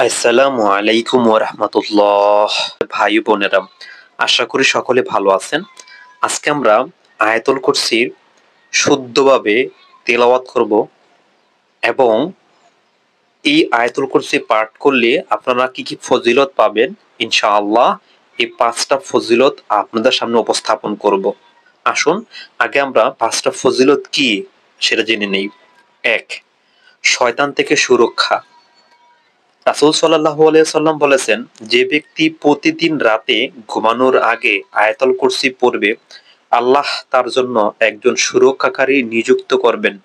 আসসালামু আলাইকুম ওয়া রাহমাতুল্লাহ। ভাই বোনেরা, আশা করি সকলে ভালো আছেন। আজকে আমরা আয়াতুল কুরসির শুদ্ধভাবে তেলাওয়াত করব এবং এই আয়াতুল কুরসি পাঠ করলে আপনারা কি কি ফজিলত পাবেন ইনশাআল্লাহ এই পাঁচটা ফজিলত আপনাদের সামনে উপস্থাপন করব। আসুন আগে আমরা পাঁচটা ফজিলত কি সেটা জেনে নেই। ১. শয়তান থেকে সুরক্ষা। রাসূল সাল্লাল্লাহু আলাইহি সাল্লাম বলেছেন, যে ব্যক্তি প্রতিদিন রাতে ঘুমানোর আগে আয়াতুল কুরসি পড়বে, আল্লাহ তার জন্য একজন সুরক্ষাকারী নিযুক্ত করবেন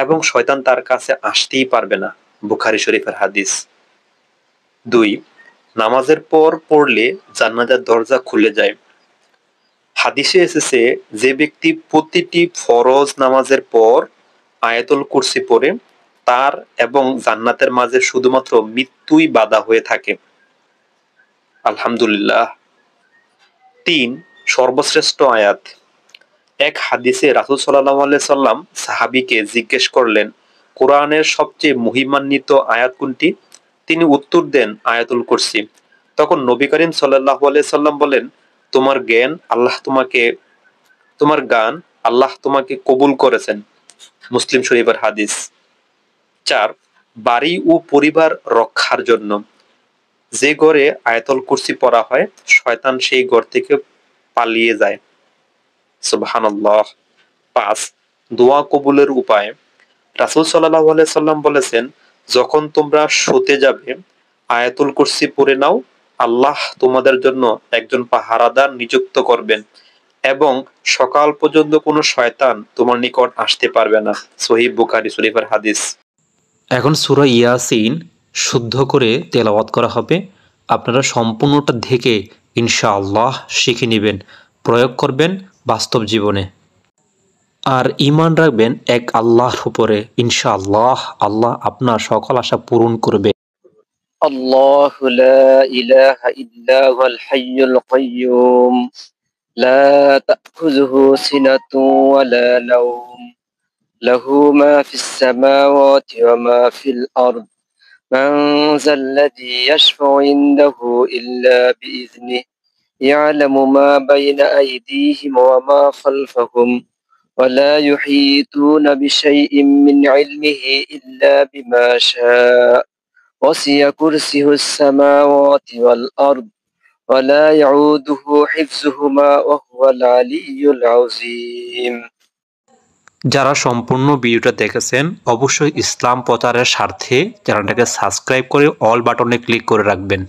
এবং শয়তান তার কাছে আসতেই পারবে না। বুখারী শরীফের হাদিস। ২. নামাজের পর পড়লে জান্নাতের দরজা খুলে যায়। হাদিসে এসেছে, যে ব্যক্তি প্রতিটি ফরজ নামাজের পর আয়াতুল কুরসি পড়ে, তার এবং জান্নাতের মাঝে শুধুমাত্র মৃত্যুই বাধা হয়ে থাকে। আলহামদুলিল্লাহ। ৩. সর্বশ্রেষ্ঠ আয়াত। এক হাদিসে রাসূল সাল্লাল্লাহু আলাইহি সাল্লাম সাহাবীকে জিজ্ঞেস করলেন, কোরআনের সবচেয়ে মহিমান্বিত আয়াত কোনটি? তিনি উত্তর দেন, আয়াতুল কুরসি। তখন নবী করিম সাল্লাল্লাহু আলাইহি সাল্লাম বলেন, তোমার গান আল্লাহ তোমাকে কবুল করেছেন। মুসলিম শরীফের হাদিস। ৪. বাড়ি ও পরিবার রক্ষার জন্য। যে ঘরে আয়াতুল কুরসি পড়া হয়, শয়তান সেই ঘর থেকে পালিয়ে যায়। সুবহানাল্লাহ। ৫. দোয়া কবুলের উপায়। রাসূল সাল্লাল্লাহু আলাইহি সাল্লাম বলেছেন, যখন তোমরা শুতে যাবে আয়াতুল কুরসি পড়ে নাও, আল্লাহ তোমাদের জন্য একজন পাহারাদার নিযুক্ত করবেন এবং সকাল পর্যন্ত কোনো শয়তান তোমার নিকট আসতে পারবে না। সহিহ বুখারী শরীফের হাদিস। এখন সূরা ইয়াসিন শুদ্ধ করে তেলাওয়াত করা হবে। আপনারা সম্পূর্ণটা দেখে ইনশাআল্লাহ শিখে নেবেন, প্রয়োগ করবেন বাস্তব জীবনে। আর ঈমান রাখবেন এক আল্লাহর উপরে। ইনশাআল্লাহ আল্লাহ আপনার সকল আশা পূরণ করবে। الله لا إله إلا هو الحي القيوم لا تأخذه سنة ولا نوم له ما في السماوات وما في الأرض من ذا الذي يشفع عنده إلا بإذنه يعلم ما بين أيديهم وما خلفهم ولا يحيطون بشيء من علمه إلا بما شاء وسع كرسيه السماوات والأرض ولا يعوده حفظهما وهو العلي العظيم। যারা সম্পূর্ণ ভিডিওটা দেখেছেন, অবশ্যই ইসলাম প্রচারের স্বার্থে চ্যানেলটাকে সাবস্ক্রাইব করে অল বাটনে ক্লিক করে রাখবেন।